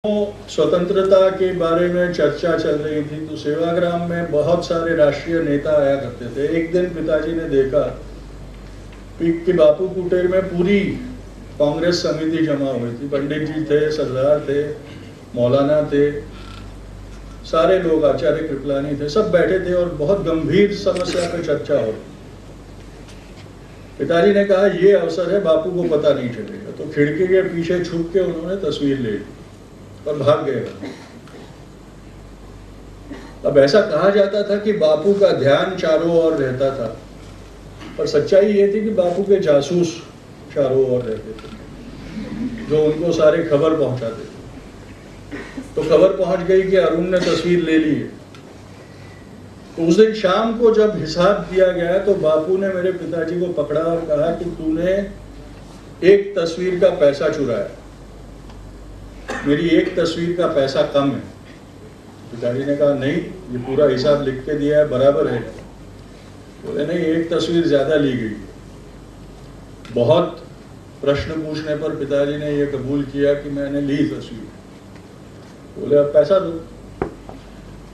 स्वतंत्रता के बारे में चर्चा चल रही थी तो सेवाग्राम में बहुत सारे राष्ट्रीय नेता आया करते थे। एक दिन पिताजी ने देखा कि बापू कुटीर में पूरी कांग्रेस समिति जमा हुई थी। पंडित जी थे, सरदार थे, मौलाना थे, सारे लोग, आचार्य कृपलानी थे, सब बैठे थे और बहुत गंभीर समस्या पर चर्चा हो रही। पिताजी ने कहा ये अवसर है, बापू को पता नहीं चलेगा। तो खिड़की के पीछे छुप के उन्होंने तस्वीर ले ली और भाग गए। अब ऐसा कहा जाता था कि बापू का ध्यान चारों ओर रहता था, पर सच्चाई ये थी कि बापू के जासूस चारों ओर रहते थे जो उनको सारे खबर पहुंचाते थे। तो खबर पहुंच गई कि अरुण ने तस्वीर ले ली है। तो उस दिन शाम को जब हिसाब दिया गया तो बापू ने मेरे पिताजी को पकड़ा और कहा कि तूने एक तस्वीर का पैसा चुराया, मेरी एक तस्वीर का पैसा कम है। पिताजी ने कहा नहीं, ये पूरा हिसाब लिख के दिया है, बराबर है। बोले नहीं, एक तस्वीर ज्यादा ली गई। बहुत प्रश्न पूछने पर पिताजी ने यह कबूल किया कि मैंने ली तस्वीर। बोले अब पैसा दो।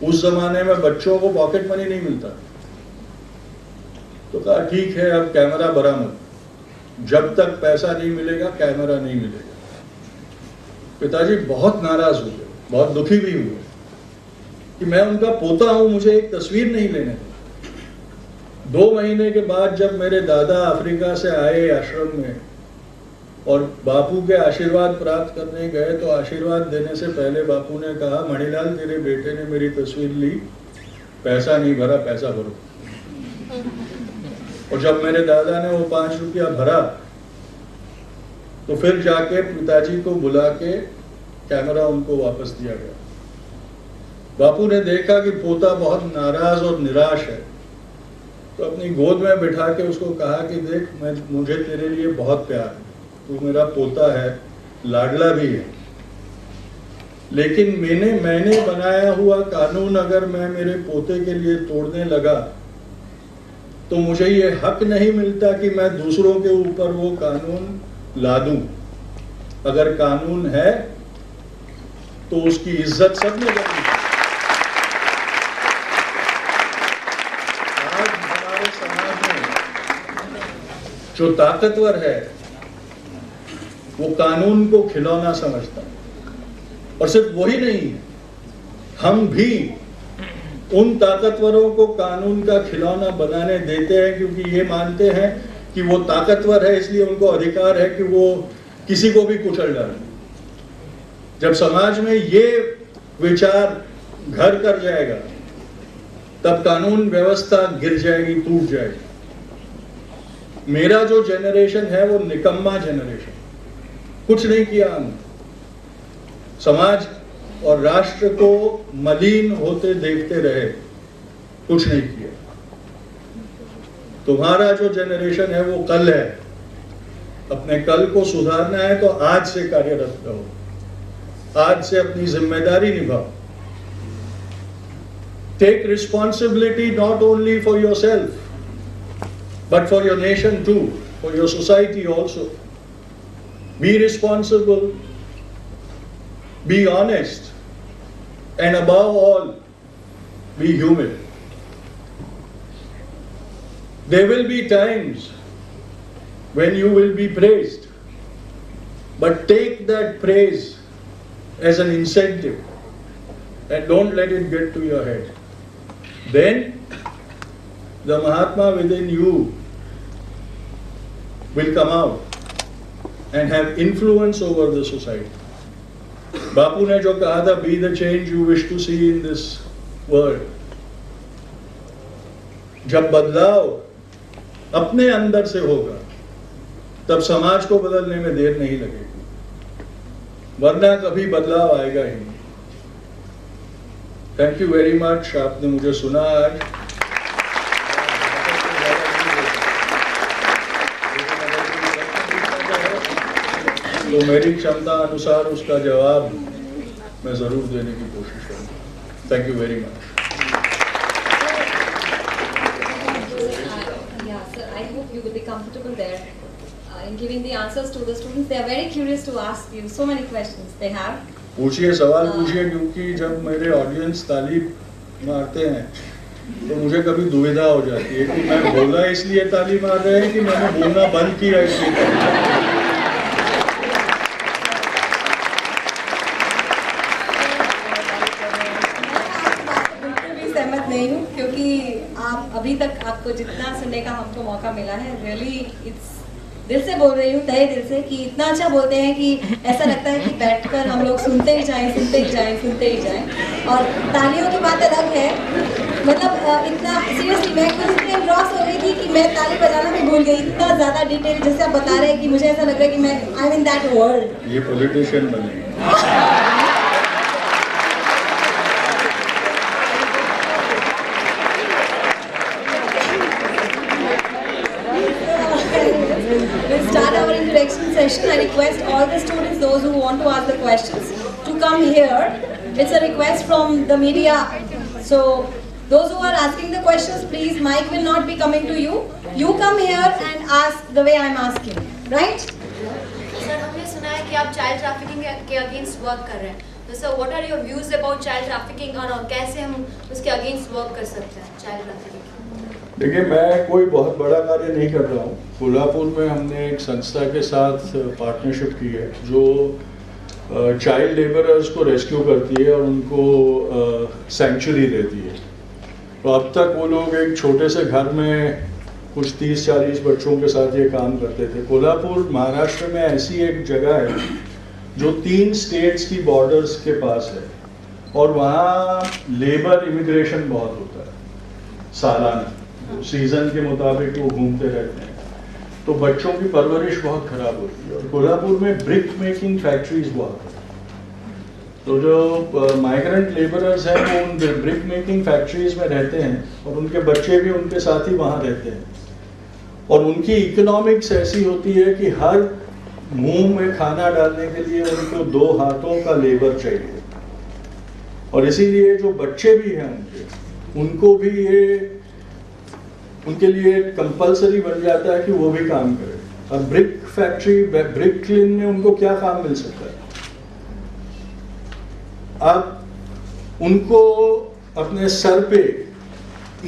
उस जमाने में बच्चों को पॉकेट मनी नहीं मिलता। तो कहा ठीक है, अब कैमरा बरामद, जब तक पैसा नहीं मिलेगा कैमरा नहीं मिलेगा। पिताजी बहुत नाराज हुए, बहुत दुखी भी हुए कि मैं उनका पोता हूं, मुझे एक तस्वीर नहीं लेने दी। 2 महीने के बाद जब मेरे दादा अफ्रीका से आए आश्रम में और बापू के आशीर्वाद प्राप्त करने गए तो आशीर्वाद देने से पहले बापू ने कहा, मणिलाल तेरे बेटे ने मेरी तस्वीर ली, पैसा नहीं भरा, पैसा भरो। और जब मेरे दादा ने वो 5 रुपया भरा तो फिर जाके पिताजी को बुला के कैमरा उनको वापस दिया गया। बापू ने देखा कि पोता बहुत नाराज और निराश है तो अपनी गोद में बिठा के उसको कहा कि देख, मुझे तेरे लिए बहुत प्यार है, तू मेरा पोता है, लाडला भी है, लेकिन मैंने बनाया हुआ कानून अगर मैं मेरे पोते के लिए तोड़ने लगा तो मुझे ये हक नहीं मिलता कि मैं दूसरों के ऊपर वो कानून ला दूं। अगर कानून है तो उसकी इज्जत सबने करनी है। आज हमारे समाज में जो ताकतवर है वो कानून को खिलौना समझता है। और सिर्फ वही नहीं, हम भी उन ताकतवरों को कानून का खिलौना बनाने देते हैं क्योंकि ये मानते हैं कि वो ताकतवर है, इसलिए उनको अधिकार है कि वो किसी को भी कुचल डालें। जब समाज में ये विचार घर कर जाएगा तब कानून व्यवस्था गिर जाएगी, टूट जाएगी। मेरा जो जेनरेशन है वो निकम्मा जेनरेशन, कुछ नहीं किया हमने, समाज और राष्ट्र को मलिन होते देखते रहे, कुछ नहीं किया। तुम्हारा जो जेनरेशन है वो कल है, अपने कल को सुधारना है तो आज से कार्यरत रहो, आज से अपनी जिम्मेदारी निभाओ। Take responsibility not only for yourself but for your nation too, for your society also. Be responsible, be honest, and above all, be human. There will be times when you will be praised, but take that praise as an incentive and don't let it get to your head. Then the Mahatma within you will come out and have influence over the society. Bapu ने जो कहा था, be the change you wish to see in this world. जब बदलाव अपने अंदर से होगा तब समाज को बदलने में देर नहीं लगेगी, वरना कभी बदलाव आएगा ही नहीं। थैंक यू वेरी मच, आपने मुझे सुना आज। तो मेरी क्षमता अनुसार उसका जवाब मैं जरूर देने की कोशिश करूंगा। Thank you very much. I hope you will be comfortable there. in giving the answers to the students. They are very curious to ask you so many questions they have. पूछिए, सवाल पूछिए, क्योंकि जब मेरे ऑडियंस ताली मारते हैं तो मुझे कभी दुविधा हो जाती है कि मैं बोला इसलिए ताली मार रहे हैं कि मैंने बोलना बंद किया इसलिए। सहमत नहीं हूँ, क्योंकि आप अभी तक आपको जितना सुनने का हमको मौका मिला है, रियली इट्स, दिल से बोल रही हूँ, तहे दिल से, कि इतना अच्छा बोलते हैं कि ऐसा लगता है कि बैठकर हम लोग सुनते ही जाएं, सुनते ही जाएं, सुनते ही जाएं। और तालियों की बात अलग है, मतलब इतना सीरियसली मैं खुद इतनी एंग्रॉस हो गई थी कि मैं ताली बजाना भी भूल गई। इतना ज़्यादा डिटेल जैसे आप बता रहे हैं कि मुझे ऐसा लग रहा है कि मैं I am in that world. ये पॉलिटिशियन बने। We'll start our interaction session. I request all the students, those who want to ask the questions, to come here. It's a request from the media. So, those who are asking the questions, please, mic will not be coming to you. You come here and ask the way I'm asking, right? Sir, हमने सुना है कि आप child trafficking के against work कर रहे हैं, तो sir what are your views about child trafficking और कैसे हम उसके अगेंस्ट वर्क कर सकते हैं चाइल्ड ट्रैफिकिंग? देखिए, मैं कोई बहुत बड़ा कार्य नहीं कर रहा हूँ। कोल्हापुर में हमने एक संस्था के साथ पार्टनरशिप की है जो चाइल्ड लेबरर्स को रेस्क्यू करती है और उनको सेंचुरी देती है। तो अब तक वो लोग एक छोटे से घर में कुछ 30-40 बच्चों के साथ ये काम करते थे। कोल्हापुर महाराष्ट्र में ऐसी एक जगह है जो 3 स्टेट्स की बॉर्डर्स के पास है और वहाँ लेबर इमिग्रेशन बहुत होता है सालाना, सीजन के मुताबिक वो घूमते रहते हैं। तो बच्चों की परवरिश बहुत खराब होती है और कोल्हापुर में ब्रिक मेकिंग फैक्ट्रीज बहुत है। तो जो माइग्रेंट लेबरर्स हैं वो उन ब्रिक मेकिंग फैक्ट्रीज में रहते हैं और उनके बच्चे भी उनके साथ ही वहाँ रहते हैं। और उनकी इकोनॉमिक्स ऐसी होती है कि हर मुंह में खाना डालने के लिए उनको 2 हाथों का लेबर चाहिए। और इसीलिए जो बच्चे भी हैं उनको भी ये उनके लिए कंपलसरी बन जाता है कि वो भी काम करें। और ब्रिक फैक्ट्री, ब्रिक क्लीन में उनको क्या काम मिल सकता है? अब उनको अपने सर पे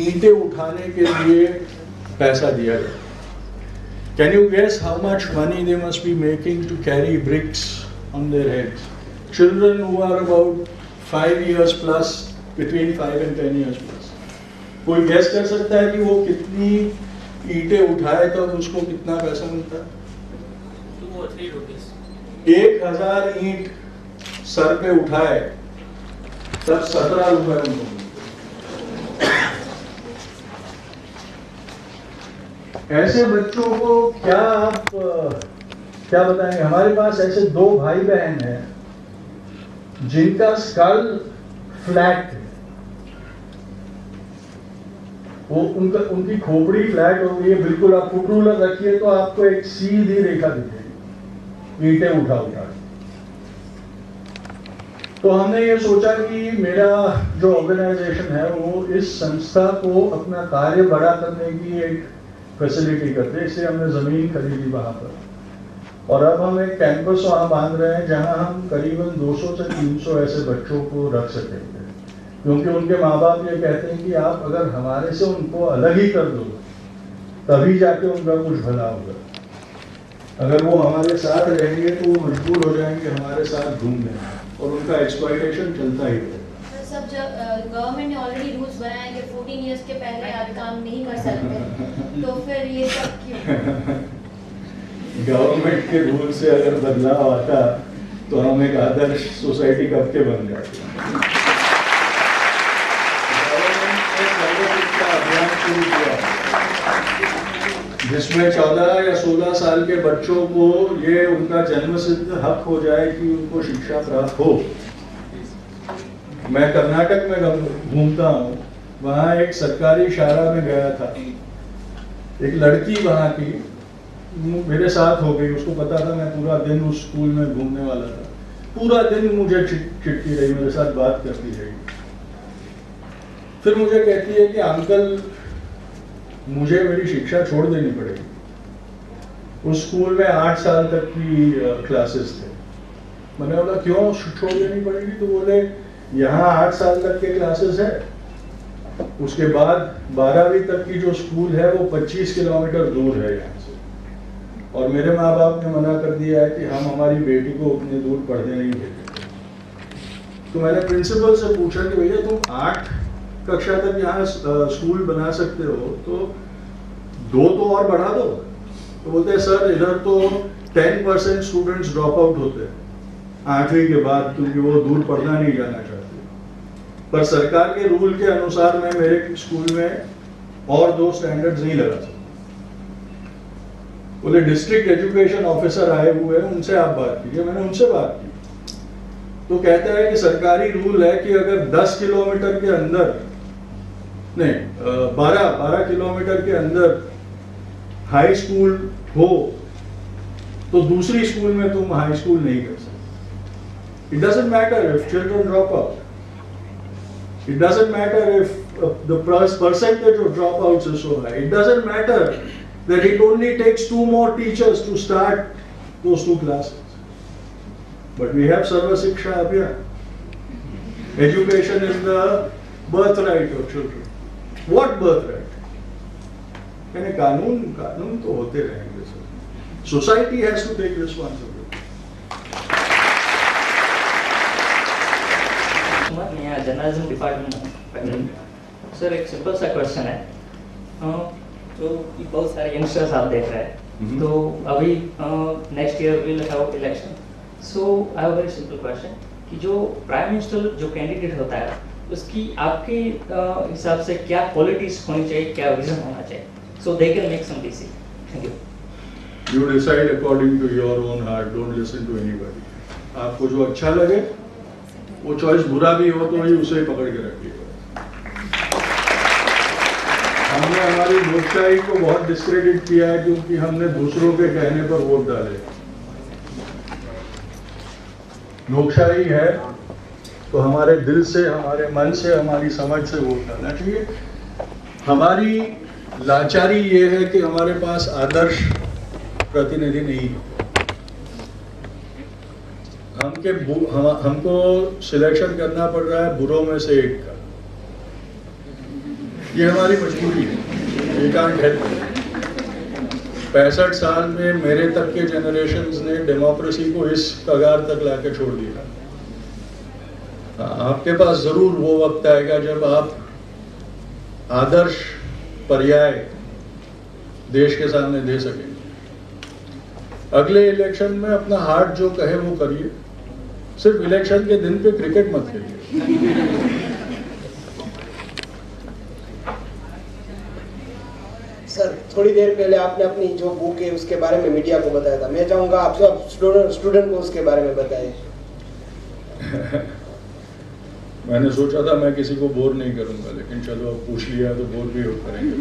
ईंटें उठाने के लिए पैसा दिया जाए। Can you guess how much money they must be making to carry bricks on their heads? Children who are about 5 years plus, between 5 and 10 years plus. कोई गैस कर सकता है कि वो कितनी ईंटें उठाए तब उसको कितना पैसा मिलता है? 2 or 3 rupees. 1000 ईंट सर पे उठाए तब 17 रुपए उनको मिलते। ऐसे बच्चों को क्या आप क्या बताएंगे? हमारे पास ऐसे 2 भाई बहन हैं जिनका स्कल फ्लैट है। वो उनकी खोपड़ी फ्लैट हो गई है बिल्कुल। आप फुट रूलर रखिए तो आपको एक सीधी रेखा दिखेगी ईंटें उठा उठा। तो हमने ये सोचा कि मेरा जो ऑर्गेनाइजेशन है वो इस संस्था को अपना कार्य बड़ा करने की एक फैसिलिटी करते, इसलिए हमने जमीन खरीदी वहां पर और अब हम एक कैंपस वहां बांध रहे हैं जहां हम करीबन 200 से 300 ऐसे बच्चों को रख सकेंगे। क्योंकि उनके माँ बाप ये कहते हैं कि आप अगर हमारे से उनको अलग ही कर दो तभी जाके उनका कुछ भला होगा। अगर वो हमारे साथ रहेंगे तो वो मजबूर हो जाएंगे हमारे साथ घूमने और उनका एक्सप्लॉयटेशन चलता ही रहेगा। सब जब गवर्नमेंट ने ऑलरेडी रूल्स बनाए कि 14 इयर्स के पहले आप काम नहीं कर सकते, तो फिर ये सब क्यों? गवर्नमेंट के रूल से अगर बदलाव आता तो हम एक आदर्श सोसाइटी कब के बन जाते। जिसमें 14 या 16 साल के बच्चों को ये उनका जन्मसिद्ध हक हो जाए कि उनको शिक्षा प्राप्त हो। मैं कर्नाटक में घूमता हूँ, वहाँ एक सरकारी शाला में गया था। एक लड़की वहाँ की मेरे साथ हो गई, उसको पता था मैं पूरा दिन उस स्कूल में घूमने वाला था। पूरा दिन मुझे चिट्ठी रही, मेरे साथ बात करती रही। फिर मुझे कहती है कि अंकल मुझे मेरी शिक्षा छोड़ देनी पड़ेगी। उस स्कूल में 8 साल तक की क्लासेस थे मैंने बोला क्यों छोड़ देनी पड़ेगी? तो बोले यहाँ 8 साल तक के क्लासेस है, उसके बाद 12वीं तक की जो स्कूल है वो 25 किलोमीटर दूर है यहाँ से, और मेरे माँ बाप ने मना कर दिया है कि हम हमारी बेटी को उतने दूर पढ़ने नहीं देते। तो मैंने प्रिंसिपल से पूछा कि भैया तुम 8 कक्षा तक यहाँ स्कूल बना सकते हो, तो 2 तो और बढ़ा दो। तो बोलते हैं सर इधर तो 10% स्टूडेंट्स ड्रॉप आउट होते हैं 8वीं के बाद, क्योंकि वो दूर पढ़ना नहीं जाना चाहते। पर सरकार के रूल के अनुसार मैं मेरे स्कूल में और 2 स्टैंडर्ड्स नहीं लगा सकता। बोले डिस्ट्रिक्ट एजुकेशन ऑफिसर आए हुए हैं, उनसे आप बात कीजिए। मैंने उनसे बात की, तो कहता है कि सरकारी रूल है कि अगर 10 किलोमीटर के अंदर नहीं 12 किलोमीटर के अंदर हाई स्कूल हो तो दूसरी स्कूल में तुम हाई स्कूल नहीं कर सकते। It doesn't matter if children drop out, it doesn't matter if the percentage of dropouts is so high, it doesn't matter that it only takes 2 more teachers to start those 2 classes, but we have Sarva Shiksha Abhiyan. Education is the birthright of children. What birthright? यानी कानून तो होते रहेंगे sir. Society has to take responsibility. मैं journalism department sir, एक simple सा question है, तो बहुत सारे यंगस्टर्स आप देख रहे हैं, तो अभी next year will have election, so I have very simple question कि जो प्राइम मिनिस्टर जो कैंडिडेट होता है उसकी आपके हिसाब से क्या क्वालिटीज होनी चाहिए, क्या विजन होना चाहिए, so they can make some decision. Thank you. You decide according to your own heart, don't listen to anybody. आपको जो अच्छा लगे, वो चॉइस बुरा भी हो तो वही उसे पकड़ के रखिएगा। हमने हमारी लोकशाही को बहुत डिस्क्रेडिट किया है क्योंकि हमने दूसरों के कहने पर वोट डाले। लोकशाही है तो हमारे दिल से, हमारे मन से, हमारी समझ से वोट डालना चाहिए। हमारी लाचारी ये है कि हमारे पास आदर्श प्रतिनिधि नहीं है। हमको सिलेक्शन करना पड़ रहा है बुरों में से एक का। ये हमारी मजबूरी है, ये कांट हेल्प। 65 साल में मेरे तक के जनरेशन्स ने डेमोक्रेसी को इस कगार तक लाके छोड़ दिया। आपके पास जरूर वो वक्त आएगा जब आप आदर्श पर्याय देश के सामने दे सकेंगे। अगले इलेक्शन में अपना हार्ट जो कहे वो करिए, सिर्फ इलेक्शन के दिन पे क्रिकेट मत खेलिए। सर, थोड़ी देर पहले आपने अपनी जो बुक है उसके बारे में मीडिया को बताया था, मैं चाहूंगा आप सब स्टूडेंट को उसके बारे में बताएं। मैंने सोचा था मैं किसी को बोर नहीं करूंगा, लेकिन चलो अब पूछ लिया तो बोर भी हो करेंगे।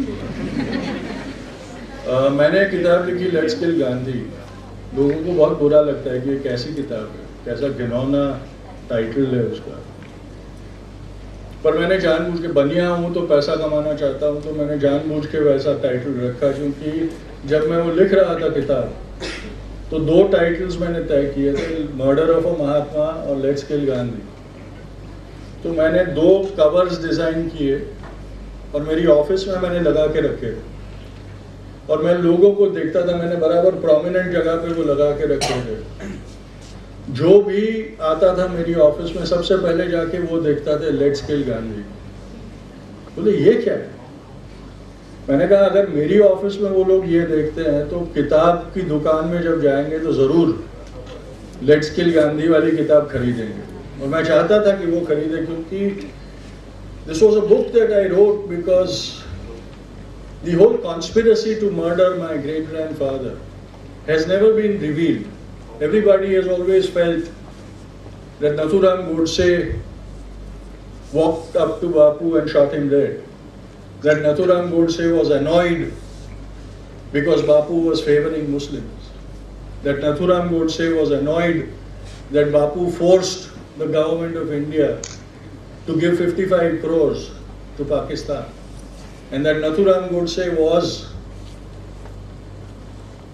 मैंने एक किताब लिखी लेट्स किल गांधी। लोगों को बहुत बुरा लगता है कि ये कैसी किताब है, कैसा घिनौना टाइटल है उसका, पर मैंने जानबूझ के, बनिया हूँ तो पैसा कमाना चाहता हूँ, तो मैंने जानबूझ के वैसा टाइटल रखा, क्योंकि जब मैं वो लिख रहा था किताब तो 2 टाइटल्स मैंने तय किए थे, मर्डर ऑफ अ महात्मा और लेट्स किल गांधी। तो मैंने 2 कवर्स डिजाइन किए और मेरी ऑफिस में मैंने लगा के रखे, और मैं लोगों को देखता था, मैंने बराबर प्रोमिनेंट जगह पे वो लगा के रखे थे। जो भी आता था मेरी ऑफिस में सबसे पहले जाके वो देखता था लेट्स किल गांधी। बोले ये क्या है? मैंने कहा अगर मेरी ऑफिस में वो लोग ये देखते हैं तो किताब की दुकान में जब जाएंगे तो जरूर लेट्स किल गांधी वाली किताब खरीदेंगे। और मैं चाहता था कि वो खरीदे, क्योंकि this was a book that I wrote because the whole conspiracy to murder my great grandfather has never been revealed. Everybody has always felt that Nathuram Godse walked up to Bapu and shot him dead. That Nathuram Godse was annoyed because Bapu was favoring Muslims. That Nathuram Godse was annoyed that Bapu forced the government of India to give 55 crores to Pakistan. And that Nathuram Godse was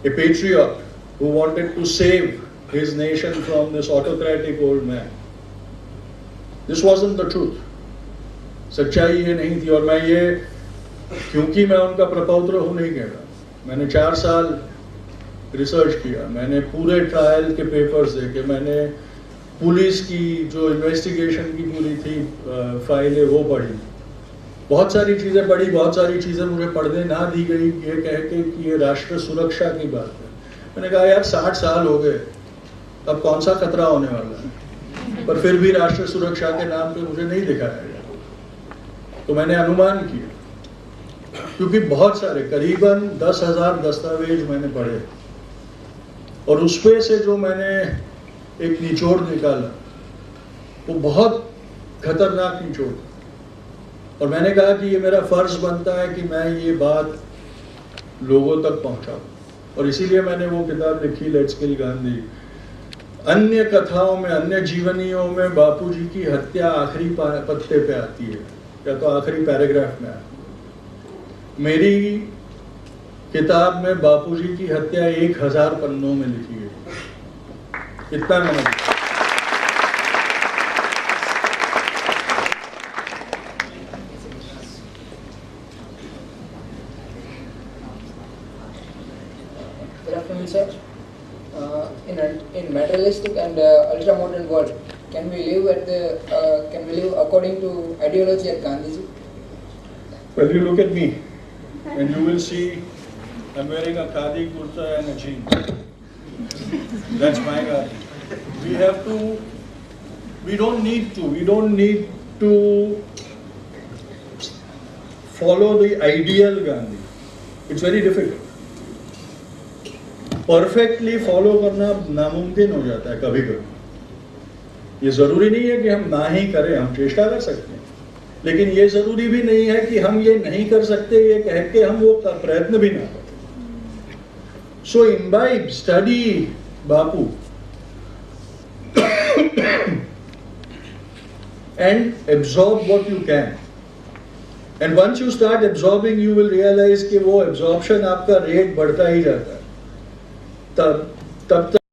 a patriot who wanted to save his nation from this autocratic old man. This wasn't the truth. सच्चाई ये नहीं थी, और मैं ये क्योंकि मैं उनका प्रपौत्र हूँ नहीं कह रहा. मैंने 4 साल रिसर्च किया, मैंने पूरे ट्रायल के पेपर्स देखे, मैंने पुलिस की जो इन्वेस्टिगेशन की पूरी थी फाइलें वो पढ़ी, बहुत सारी चीज़ें पढ़ी, बहुत सारी चीज़ें मुझे पढ़ने ना दी गई ये कह के कि ये राष्ट्र सुरक्षा की बात है. मैंने कहा यार 60 साल हो गए, अब कौन सा खतरा होने वाला है, पर फिर भी राष्ट्र सुरक्षा के नाम पे मुझे नहीं दिखाया गया. तो मैंने अनुमान किया, क्योंकि बहुत सारे करीबन 10,000 दस्तावेज मैंने पढ़े, और उसपे से जो मैंने एक निचोड़ निकाला वो बहुत खतरनाक निचोड़. और मैंने कहा कि ये मेरा फर्ज बनता है कि मैं ये बात लोगों तक पहुंचाऊं, और इसीलिए मैंने वो किताब लिखी, लेट्स किल गांधी. अन्य कथाओं में, अन्य जीवनियों में बापूजी की हत्या आखिरी पत्ते पे आती है या तो आखिरी पैराग्राफ में आती है. मेरी किताब में बापूजी की हत्या 1000 पन्नों में लिखी है. इतना मैंने Good afternoon, sir. In materialistic and ultra modern world, can we live according to ideology at Gandhiji? Well, you look at me and you will see I'm wearing a khadi kurta and a jeans. That's my Gandhi. We don't need to follow the ideal Gandhi. It's very difficult. Perfectly follow करना नामुमकिन हो जाता है कभी कभी. ये जरूरी नहीं है कि हम ना ही करें, हम चेष्टा कर सकते हैं, लेकिन ये जरूरी भी नहीं है कि हम ये नहीं कर सकते ये कह के हम वो प्रयत्न भी ना करें. So imbibe, study Bapu and absorb what you can. And once you start absorbing, you will realize कि वो absorption आपका रेट बढ़ता ही जाता है. तब तक